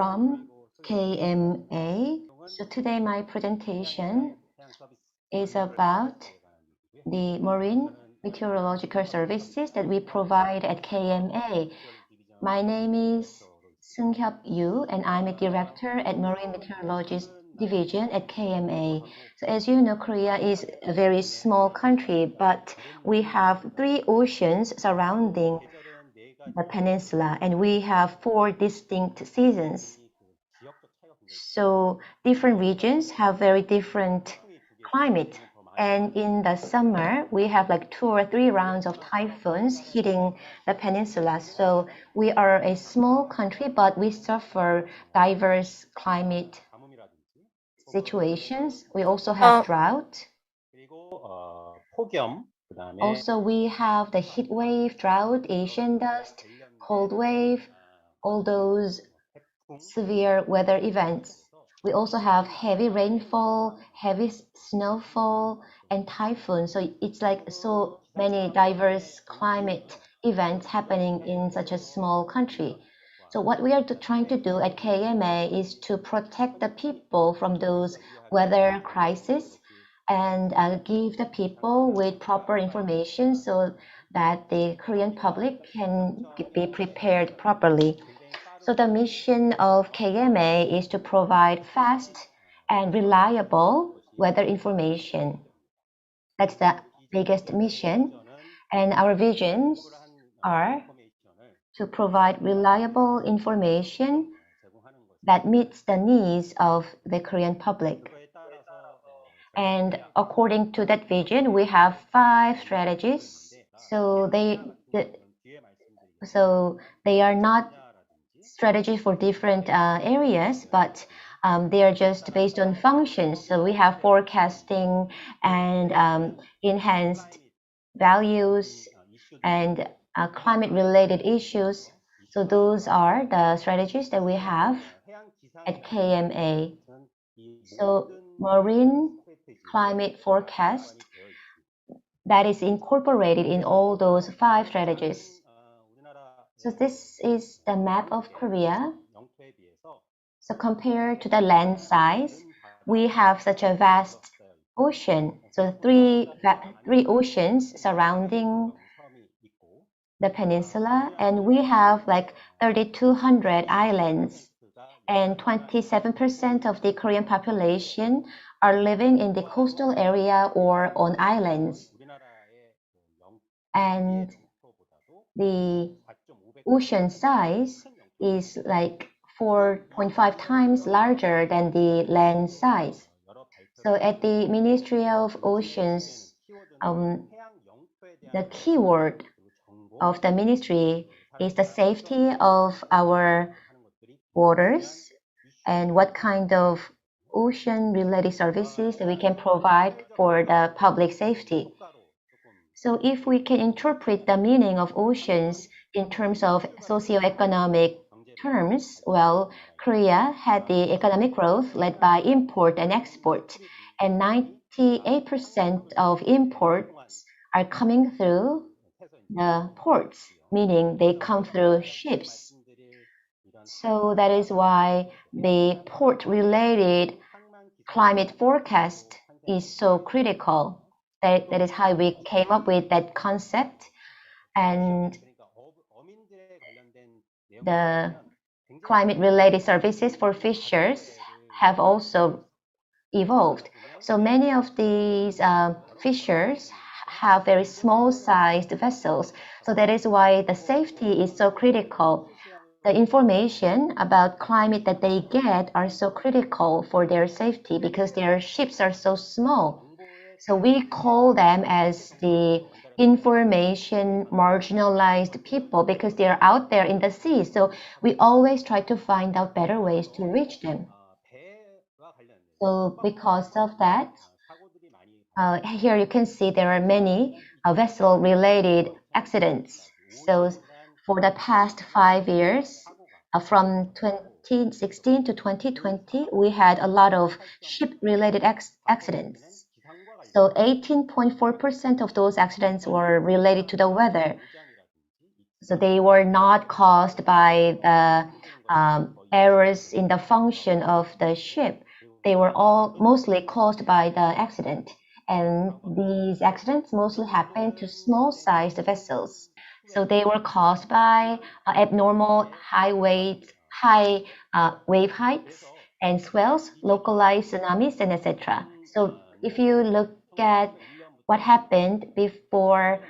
from KMA. So today my presentation is about the marine meteorological services that we provide at KMA. My name is Seung-hyup Yu, and I'm a director at Marine Meteorology Division at KMA. So as you know, Korea is a very small country, but we have 3 oceans surrounding the peninsula, and we have 4 distinct seasons. So different regions have very different climate. And in the summer, we have like 2 or 3 rounds of typhoons hitting the peninsula. So we are a small country, but we suffer diverse climate situations. We also have drought. Also, we have the heat wave, drought, Asian dust, cold wave, all those severe weather events. We also have heavy rainfall, heavy snowfall, and typhoon. So it's like so many diverse climate events happening in such a small country. So what we are trying to do at KMA is to protect the people from those weather crises and give the people with proper information so that the Korean public can be prepared properly. So the mission of KMA is to provide fast and reliable weather information. That's the biggest mission. And our visions are to provide reliable information that meets the needs of the Korean public. And according to that vision, we have 5 strategies. So they are not strategies for different areas, but they are just based on functions. So we have forecasting and enhanced values and climate-related issues. So those are the strategies that we have at KMA. So marine climate forecast that is incorporated in all those 5 strategies. So this is the map of Korea. So compared to the land size, we have such a vast ocean. So three oceans surrounding the peninsula, and we have like 3,200 islands, and 27% of the Korean population are living in the coastal area or on islands. And the ocean size is like 4.5 times larger than the land size. So at the Ministry of Oceans, the keyword of the ministry is the safety of our waters and what kind of ocean-related services that we can provide for the public safety. So if we can interpret the meaning of oceans in terms of socioeconomic terms, well, Korea had the economic growth led by import and export, and 98% of imports are coming through the ports, meaning they come through ships. So that is why the port-related climate forecast is so critical. That is how we came up with that concept, and the climate-related services for fishers have also evolved. So many of these fishers have very small-sized vessels. So that is why the safety is so critical. The information about climate that they get are so critical for their safety because their ships are so small. So we call them as the information marginalized people because they're out there in the sea. So we always try to find out better ways to reach them. So because of that, here you can see there are many vessel-related accidents. So for the past 5 years, from 2016 to 2020, we had a lot of ship-related accidents. So 18.4% of those accidents were related to the weather. So they were not caused by the errors in the function of the ship, they were all mostly caused by the accident. And these accidents mostly happen to small-sized vessels. So they were caused by abnormal high wave heights and swells, localized tsunamis, and etc. So if you look at what happened before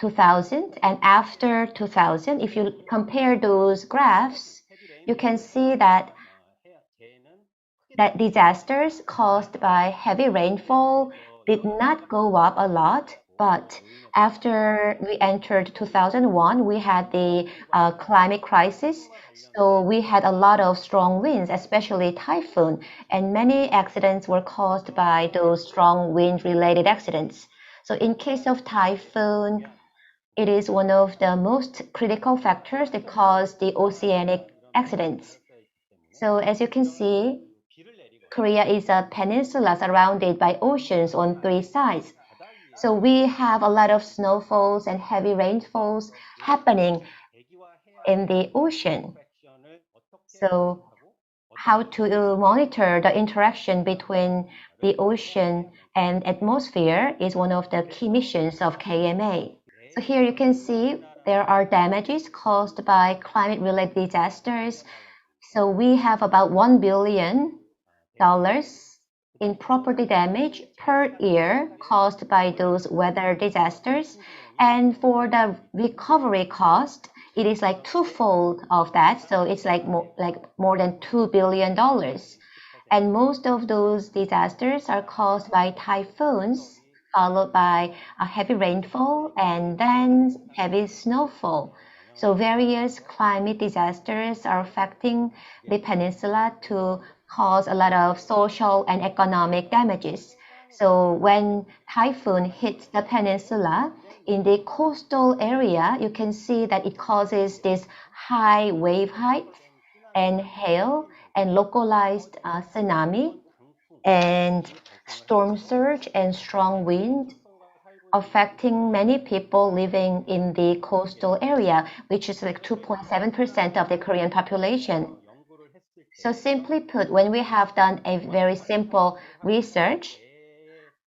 2000 and after 2000, if you compare those graphs, you can see that disasters caused by heavy rainfall did not go up a lot, but after we entered 2001, we had the climate crisis. So we had a lot of strong winds, especially typhoon, and many accidents were caused by those strong wind-related accidents. So in case of typhoon, it is one of the most critical factors that cause the oceanic accidents. So as you can see, Korea is a peninsula surrounded by oceans on three sides. So we have a lot of snowfalls and heavy rainfalls happening in the ocean. So how to monitor the interaction between the ocean and atmosphere is one of the key missions of KMA. So here you can see there are damages caused by climate-related disasters. So we have about $1 billion in property damage per year caused by those weather disasters. And for the recovery cost, it is like twofold of that. So it's like more than $2 billion. And most of those disasters are caused by typhoons, followed by a heavy rainfall and then heavy snowfall. So various climate disasters are affecting the peninsula to cause a lot of social and economic damages. So when typhoon hits the peninsula, in the coastal area, you can see that it causes this high wave height and hail and localized tsunami and storm surge and strong wind affecting many people living in the coastal area, which is like 2.7% of the Korean population. So simply put, when we have done a very simple research,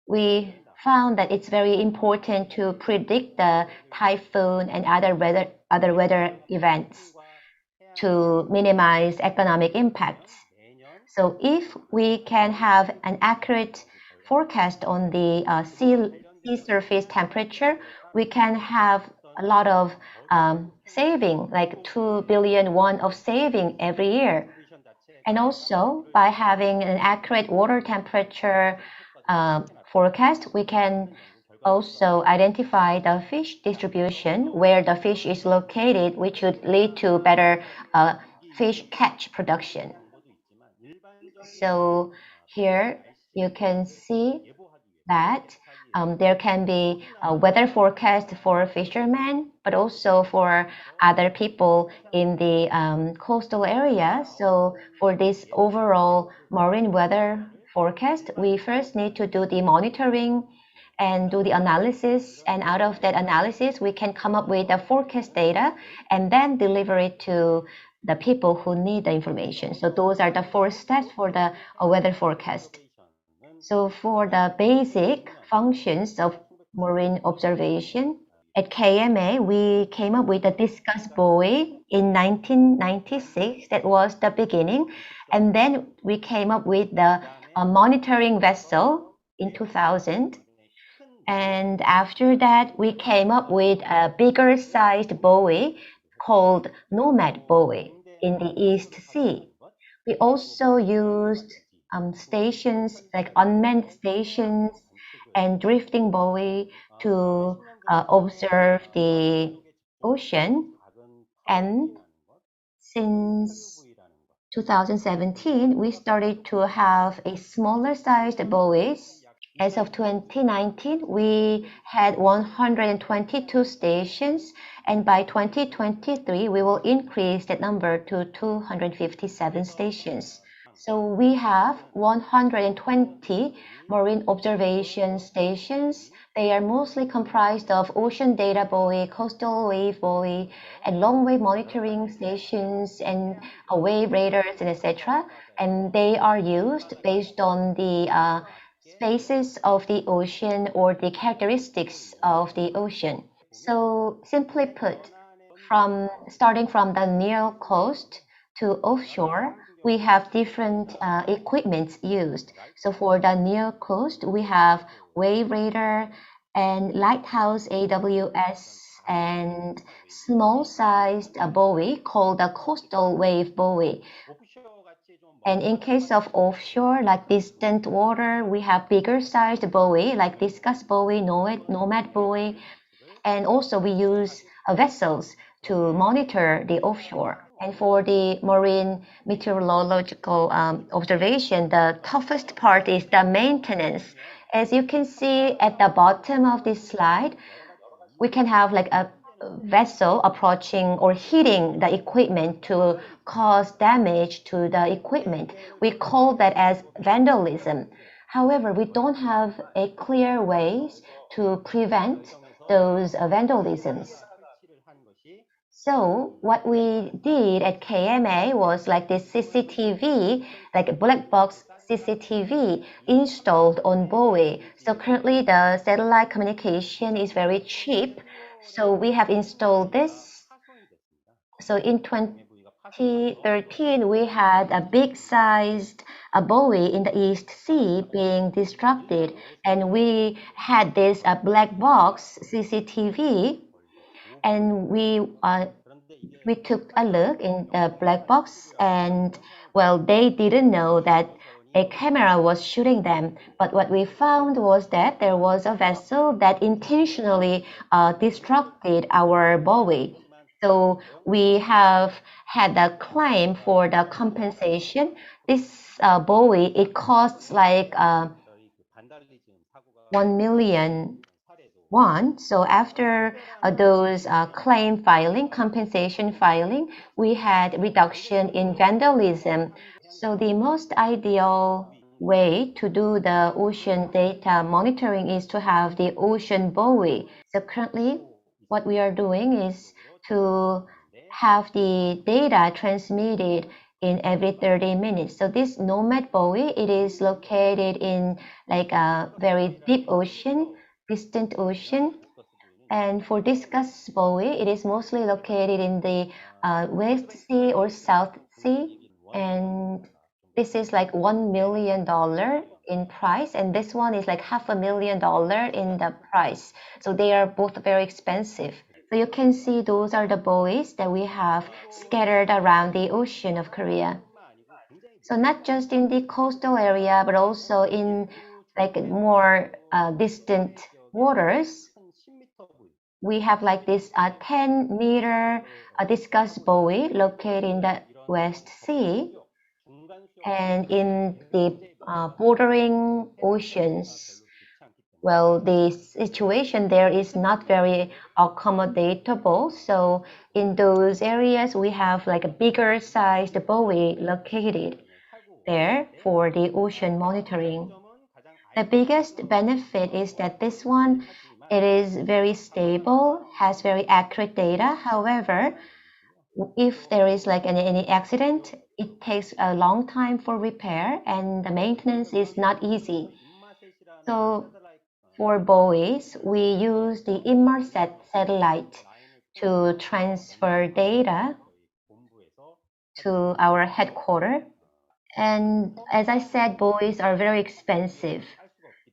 we found that it's very important to predict the typhoon and other weather events to minimize economic impacts. So if we can have an accurate forecast on the sea surface temperature, we can have a lot of saving, like 2 billion won of saving every year. And also, by having an accurate water temperature forecast, we can also identify the fish distribution, where the fish is located, which would lead to better fish catch production. So here you can see that there can be a weather forecast for fishermen, but also for other people in the coastal area. So for this overall marine weather forecast, we first need to do the monitoring and do the analysis. And out of that analysis, we can come up with the forecast data and then deliver it to the people who need the information. So those are the 4 steps for the weather forecast. So for the basic functions of marine observation, at KMA, we came up with the discus buoy in 1996. That was the beginning. And then we came up with the monitoring vessel in 2000. And after that, we came up with a bigger sized buoy called Nomad buoy in the East Sea. We also used stations like unmanned stations and drifting buoy to observe the ocean. And since 2017, we started to have a smaller sized buoys. As of 2019, we had 122 stations, and by 2023, we will increase that number to 257 stations. So we have 120 marine observation stations. They are mostly comprised of ocean data buoy, coastal wave buoy, and long wave monitoring stations and wave radars and etc. And they are used based on the spaces of the ocean or the characteristics of the ocean. So simply put, from starting from the near coast to offshore, we have different equipments used. So for the near coast, we have wave radar and lighthouse AWS and small-sized buoy called the coastal wave buoy. And in case of offshore, like distant water, we have bigger sized buoy like discus buoy, nomad buoy, and also we use vessels to monitor the offshore. And for the marine meteorological observation, the toughest part is the maintenance. As you can see at the bottom of this slide, we can have like a vessel approaching or hitting the equipment to cause damage to the equipment. We call that as vandalism. However, we don't have a clear ways to prevent those vandalisms. So what we did at KMA was like this CCTV, like a black box CCTV installed on buoy. So currently the satellite communication is very cheap. So we have installed this. So in 2013, we had a big sized buoy in the East Sea being disrupted, and we had this black box CCTV, and we took a look in the black box, and well, they didn't know that a camera was shooting them. But what we found was that there was a vessel that intentionally disrupted our buoy. So we have had a claim for the compensation. This buoy, it costs like 1 million won. So after those claim filing, compensation filing, we had reduction in vandalism. So the most ideal way to do the ocean data monitoring is to have the ocean buoy. So currently, what we are doing is to have the data transmitted in every 30 minutes. So this nomad buoy, it is located in like a very deep ocean, distant ocean. And for discus buoy, it is mostly located in the West Sea or South Sea. And this is like $1 million in price, and this one is like $500,000 in the price. So they are both very expensive. So you can see those are the buoys that we have scattered around the ocean of Korea. So not just in the coastal area, but also in like more distant waters. We have like this 10-meter discus buoy located in the West Sea, and in the bordering oceans. Well, the situation there is not very accommodatable. So in those areas, we have like a bigger sized buoy located there for the ocean monitoring. The biggest benefit is that this one, it is very stable, has very accurate data. However, if there is like any accident, it takes a long time for repair and the maintenance is not easy. So for buoys, we use the Inmarsat satellite to transfer data to our headquarters. And as I said, buoys are very expensive,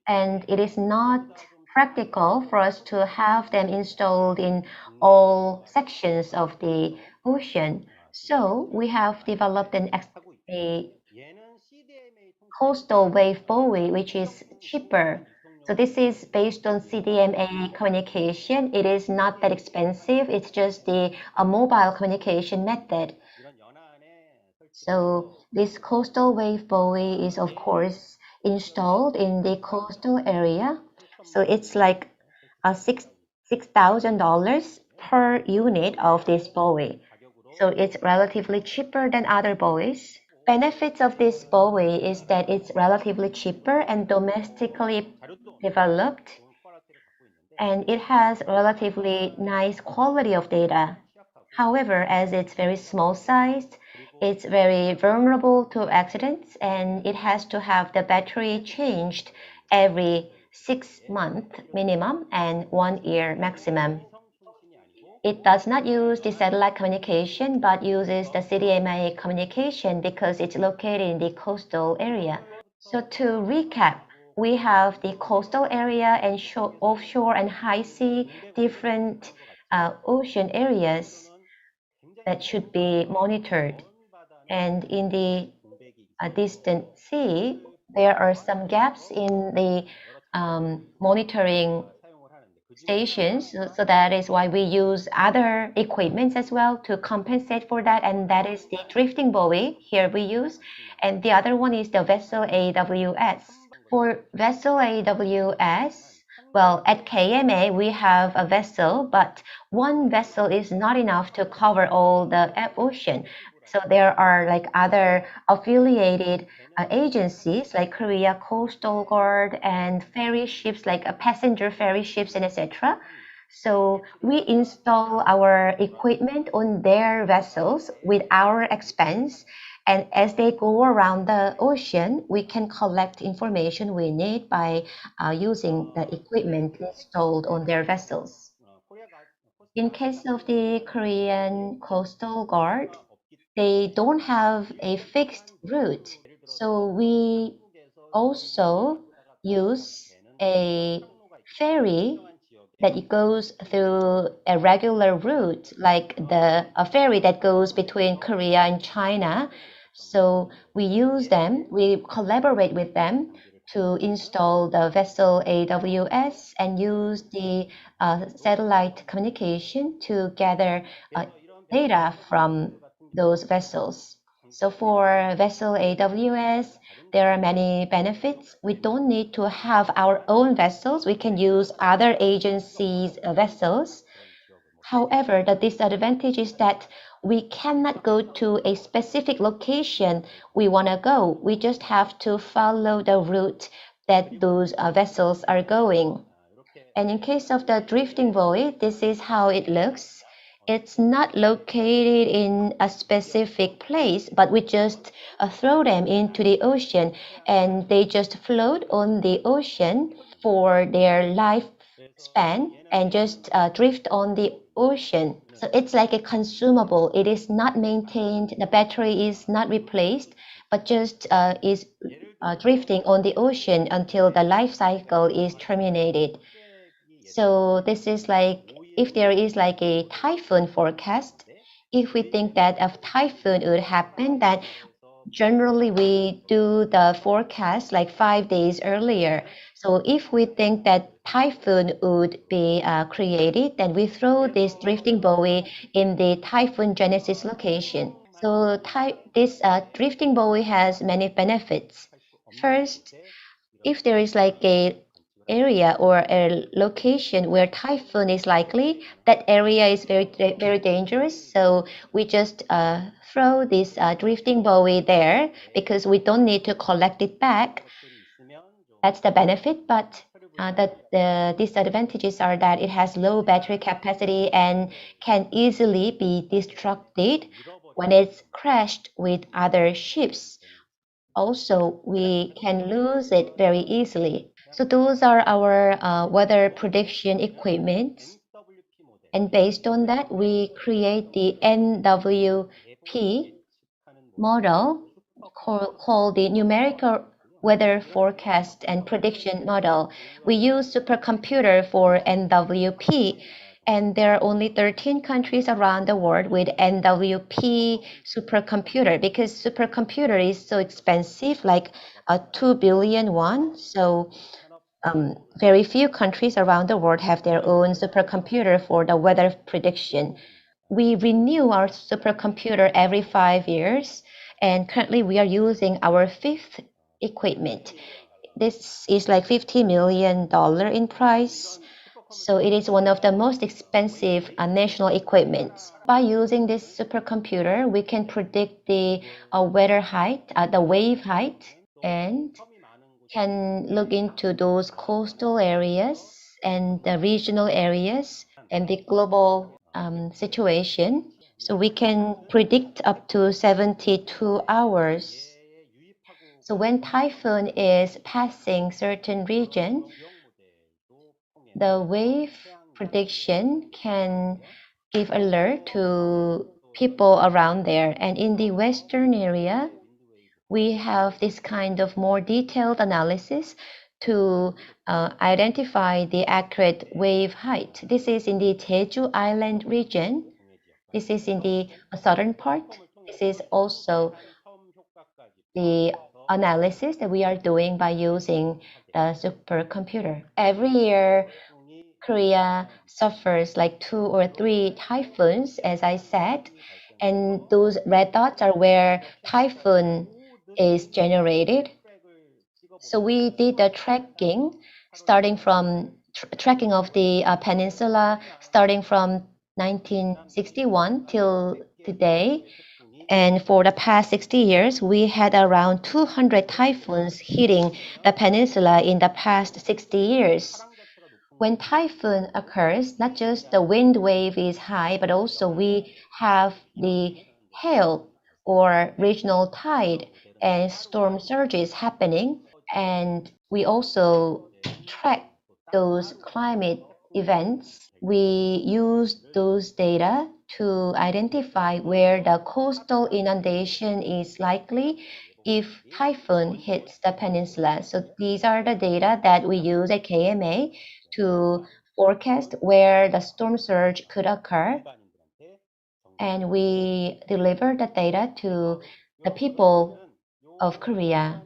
and it is not practical for us to have them installed in all sections of the ocean. So we have developed a coastal wave buoy, which is cheaper. So this is based on CDMA communication. It is not that expensive. It's just the mobile communication method. So this coastal wave buoy is of course installed in the coastal area. So it's like a $6,000 per unit of this buoy. So it's relatively cheaper than other buoys. benefits of this buoy is that it's relatively cheaper and domestically developed, and it has relatively nice quality of data. However, as it's very small sized, it's very vulnerable to accidents and it has to have the battery changed every 6 months minimum and 1 year maximum. It does not use the satellite communication but uses the CDMA communication because it's located in the coastal area. So to recap, we have the coastal area and offshore and high sea, different ocean areas that should be monitored. And in the distant sea, there are some gaps in the monitoring stations. So that is why we use other equipments as well to compensate for that. And that is the drifting buoy here we use. And the other one is the vessel AWS. For vessel AWS, well, at KMA, we have a vessel, but one vessel is not enough to cover all the ocean. So there are like other affiliated agencies like Korea Coastal Guard and ferry ships like passenger ferry ships and etc. So we install our equipment on their vessels with our expense. And as they go around the ocean, we can collect information we need by using the equipment installed on their vessels. In case of the Korean Coastal Guard, they don't have a fixed route. So we also use a ferry that it goes through a regular route, like a ferry that goes between Korea and China. So we use them, we collaborate with them to install the vessel AWS and use the satellite communication to gather data from those vessels. So for vessel AWS, there are many benefits. We don't need to have our own vessels. We can use other agencies' vessels. However, the disadvantage is that we cannot go to a specific location we want to go. We just have to follow the route that those vessels are going. And in case of the drifting buoy, this is how it looks. It's not located in a specific place, but we just throw them into the ocean and they just float on the ocean for their lifespan and just drift on the ocean. So it's like a consumable. It is not maintained, the battery is not replaced, but just is drifting on the ocean until the life cycle is terminated. So this is like if there is like a typhoon forecast, if we think that a typhoon would happen, then generally we do the forecast like 5 days earlier. So if we think that typhoon would be created, then we throw this drifting buoy in the typhoon genesis location. So this drifting buoy has many benefits. First, if there is like a area or a location where typhoon is likely, that area is very dangerous. So we just throw this drifting buoy there because we don't need to collect it back. That's the benefit, but the disadvantages are that it has low battery capacity and can easily be destructed when it's crashed with other ships. Also, we can lose it very easily. So those are our weather prediction equipment. And based on that, we create the NWP model called the numerical weather forecast and prediction model. We use supercomputer for NWP, and there are only 13 countries around the world with NWP supercomputer because supercomputer is so expensive, like 2 billion won. So very few countries around the world have their own supercomputer for the weather prediction. We renew our supercomputer every 5 years, and currently we are using our fifth equipment. This is like $50 million in price. So it is one of the most expensive national equipment. By using this supercomputer, we can predict the weather height, the wave height, and can look into those coastal areas and the regional areas and the global situation. So we can predict up to 72 hours. So when typhoon is passing certain region, the wave prediction can give alert to people around there. And in the western area, we have this kind of more detailed analysis to identify the accurate wave height. This is in the Jeju Island region. This is in the southern part. This is also the analysis that we are doing by using the supercomputer. Every year, Korea suffers like 2 or 3 typhoons, as I said, and those red dots are where typhoon is generated. So we did the tracking starting from tracking of the peninsula starting from 1961 till today. And for the past 60 years, we had around 200 typhoons hitting the peninsula in the past 60 years. When typhoon occurs, not just the wind wave is high, but also we have the hail or regional tide and storm surges happening. And we also track those climate events. We use those data to identify where the coastal inundation is likely if typhoon hits the peninsula. So these are the data that we use at KMA to forecast where the storm surge could occur. And we deliver the data to the people of Korea.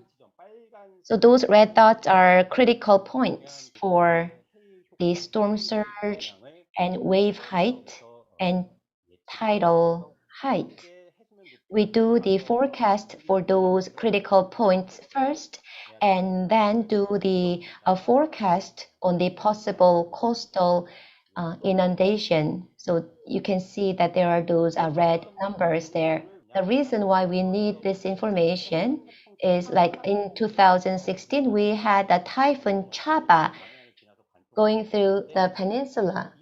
So those red dots are critical points for the storm surge and wave height and tidal height. We do the forecast for those critical points first and then do the forecast on the possible coastal inundation. So you can see that there are those red numbers there. The reason why we need this information is like in 2016, we had a typhoon Chaba going through the peninsula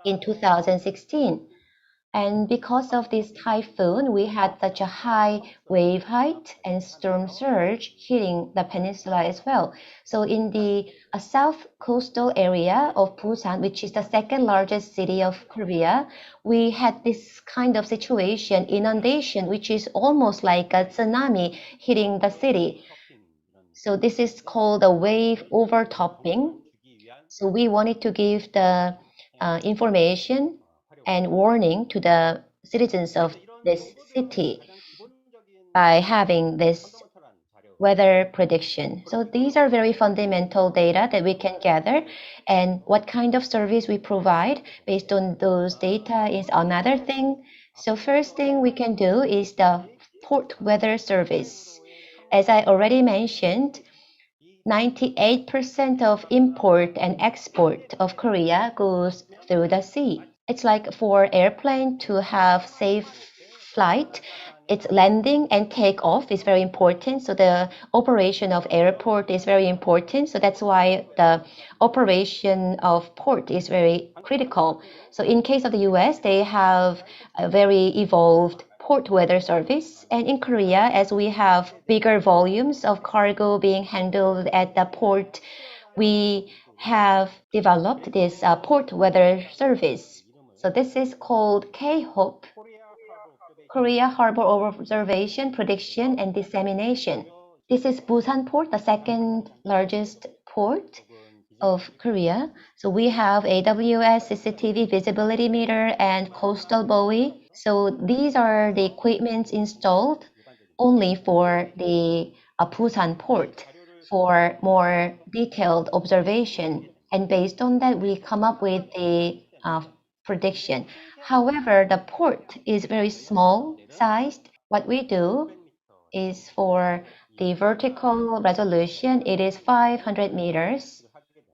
in 2016. And because of this typhoon, we had such a high wave height and storm surge hitting the peninsula as well. So in the south coastal area of Busan, which is the second largest city of Korea, we had this kind of situation, inundation, which is almost like a tsunami hitting the city. So this is called a wave overtopping. So we wanted to give the information and warning to the citizens of this city by having this weather prediction. So these are very fundamental data that we can gather, and what kind of service we provide based on those data is another thing. So first thing we can do is the port weather service. As I already mentioned, 98% of import and export of Korea goes through the sea. It's like for airplane to have safe flight, its landing and takeoff is very important. So the operation of airport is very important. So that's why the operation of port is very critical. So in case of the US, they have a very evolved port weather service. And in Korea, as we have bigger volumes of cargo being handled at the port, we have developed this port weather service. So this is called K-HOPE, Korea Harbor Observation, Prediction, and Dissemination. This is Busan Port, the second largest port of Korea. So we have AWS, CCTV, visibility meter, and coastal buoy. So these are the equipments installed only for the Busan port for more detailed observation. And based on that, we come up with a prediction. However, the port is very small sized. What we do is for the vertical resolution, it is 500 meters.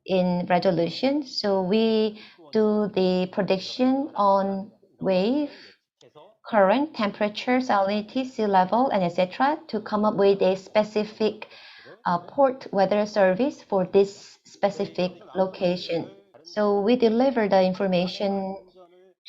in resolution. So we do the prediction on wave, current, temperature, salinity, sea level, and etc. to come up with a specific port weather service for this specific location. So we deliver the information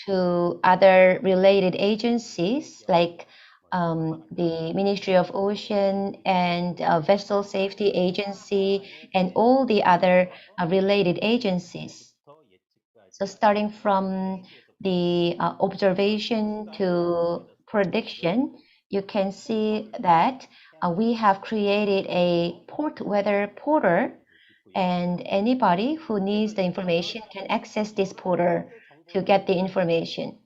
to other related agencies like the Ministry of Ocean and Vessel Safety Agency and all the other related agencies. So starting from the observation to prediction, you can see that we have created a port weather portal, and anybody who needs the information can access this portal to get the information.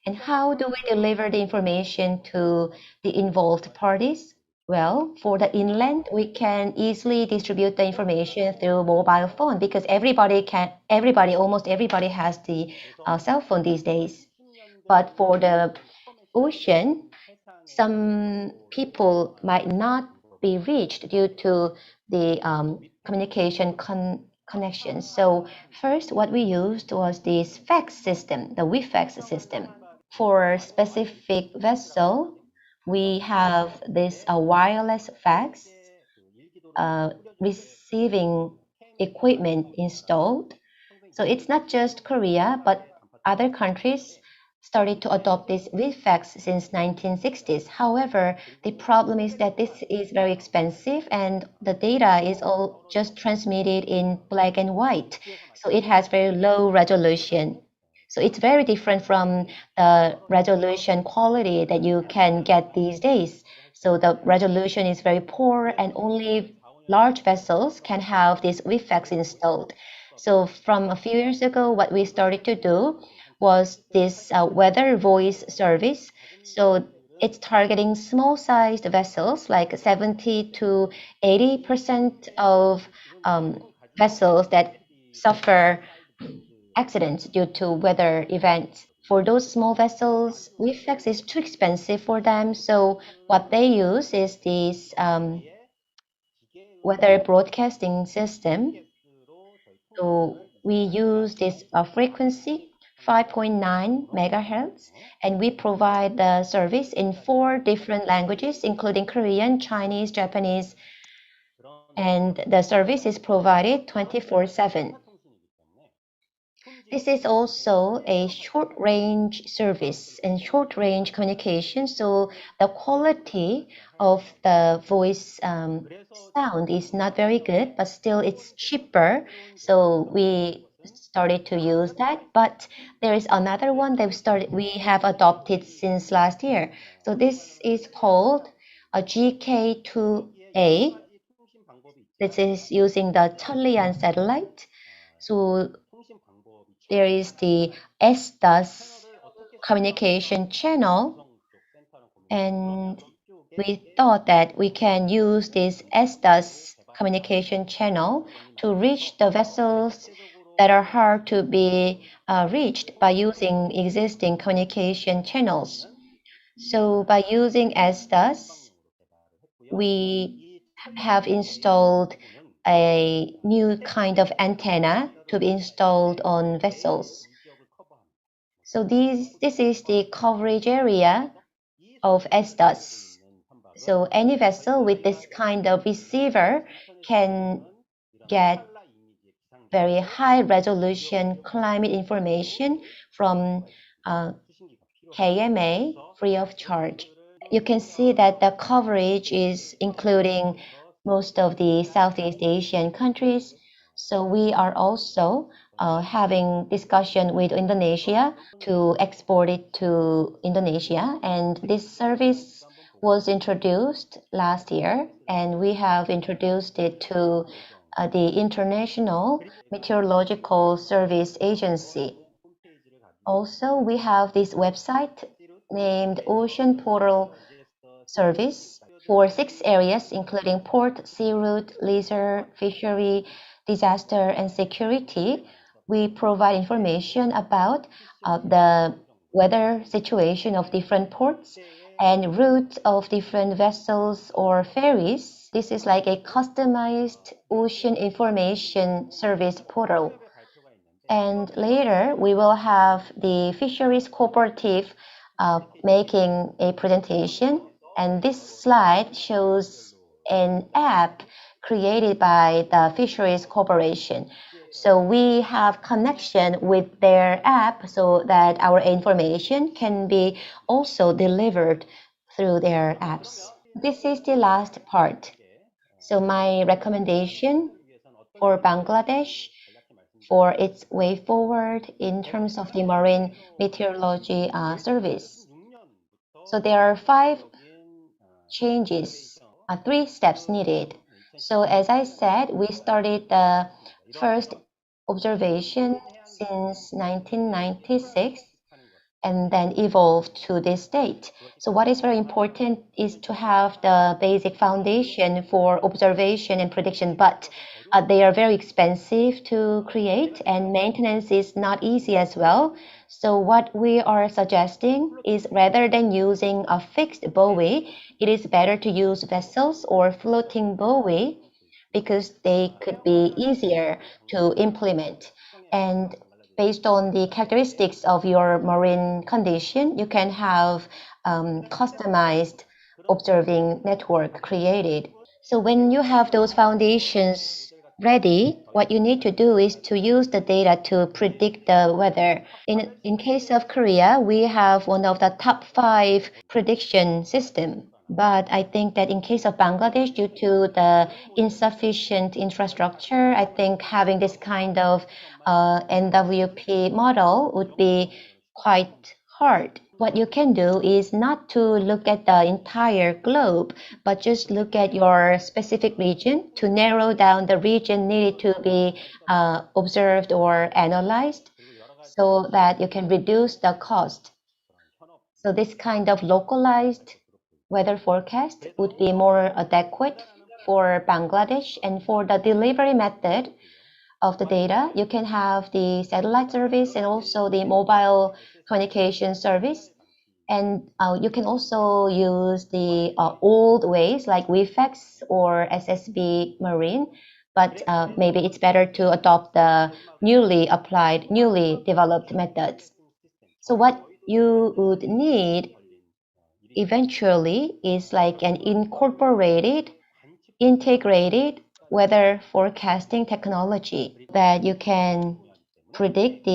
And how do we deliver the information to the involved parties? Well, for the inland, we can easily distribute the information through mobile phone because almost everybody has the cell phone these days. But for the ocean, some people might not be reached due to the communication connections. So first, what we used was this fax system, the WeFax system. For specific vessel, we have this wireless fax receiving equipment installed. So it's not just Korea, but other countries started to adopt this with fax since 1960s. However, the problem is that this is very expensive and the data is all just transmitted in black and white. So it has very low resolution. So it's very different from the resolution quality that you can get these days. So the resolution is very poor and only large vessels can have this WIFAX installed. So from a few years ago, what we started to do was this weather voice service. So it's targeting small sized vessels, like 70 to 80% of vessels that suffer accidents due to weather events. For those small vessels, WIFAX is too expensive for them. So what they use is this weather broadcasting system. So we use this frequency 5.9 megahertz, and we provide the service in 4 different languages, including Korean, Chinese, Japanese, and the service is provided 24/7. This is also a short range service and short range communication. So the quality of the voice sound is not very good, but still it's cheaper. So we started to use that. But there is another one that we have adopted since last year. So this is called a GK2A. This is using the Charlian satellite. So there is the SDAS communication channel, and we thought that we can use this SDAS communication channel to reach the vessels that are hard to be reached by using existing communication channels. So by using SDAS, we have installed a new kind of antenna to be installed on vessels. So this is the coverage area of SDOS. So any vessel with this kind of receiver can get very high resolution climate information from KMA free of charge. You can see that the coverage is including most of the Southeast Asian countries. So we are also having discussion with Indonesia to export it to Indonesia. And this service was introduced last year, and we have introduced it to the International Meteorological Service Agency. Also, we have this website named Ocean Portal Service for 6 areas, including port, sea route, leisure, fishery, disaster, and security. We provide information about the weather situation of different ports and routes of different vessels or ferries This is like a customized ocean information service portal. And later, we will have the fisheries cooperative making a presentation. And this slide shows an app created by the Fisheries Corporation. So we have connection with their app so that our information can be also delivered through their apps. This is the last part. So my recommendation for Bangladesh for its way forward in terms of the marine meteorology service. So there are five changes, three steps needed. So as I said, we started the first observation since 1996 and then evolved to this state. So what is very important is to have the basic foundation for observation and prediction, but they are very expensive to create and maintenance is not easy as well. So what we are suggesting is rather than using a fixed buoy, it is better to use vessels or floating buoy because they could be easier to implement. And based on the characteristics of your marine condition, you can have customized observing network created. So when you have those foundations ready, what you need to do is to use the data to predict the weather. In case of Korea, we have one of the top 5 prediction system. But I think that in case of Bangladesh, due to the insufficient infrastructure, I think having this kind of NWP model would be quite hard. What you can do is not to look at the entire globe, but just look at your specific region to narrow down the region needed to be observed or analyzed so that you can reduce the cost. So this kind of localized weather forecast would be more adequate for Bangladesh. And for the delivery method of the data, you can have the satellite service and also the mobile communication service. And you can also use the old ways like WIFAX or SSB Marine, but maybe it's better to adopt the newly developed methods. So what you would need eventually is like an integrated weather forecasting technology that you can predict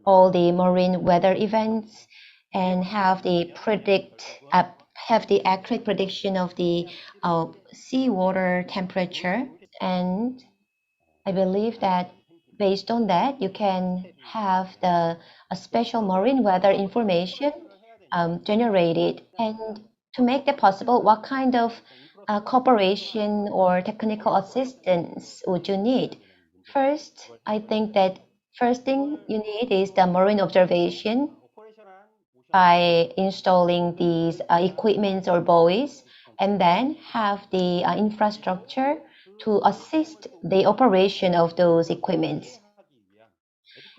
all the marine weather events and have the accurate prediction of the seawater temperature. And I believe that based on that, you can have a special marine weather information generated. And to make that possible, what kind of cooperation or technical assistance would you need? First, I think that first thing you need is the marine observation by installing these equipments or buoys, and then have the infrastructure to assist the operation of those equipments.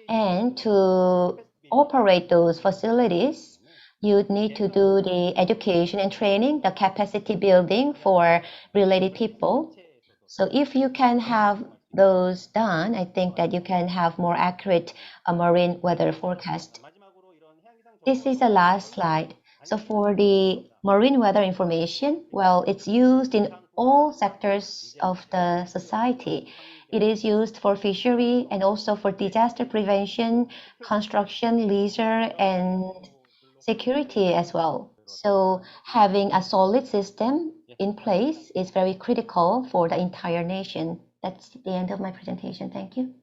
And to operate those facilities, you need to do the education and training, the capacity building for related people. So if you can have those done, I think that you can have more accurate marine weather forecast. This is the last slide. So for the marine weather information, well, it's used in all sectors of the society. It is used for fishery and also for disaster prevention, construction, leisure, and security as well. So having a solid system in place is very critical for the entire nation. That's the end of my presentation. Thank you.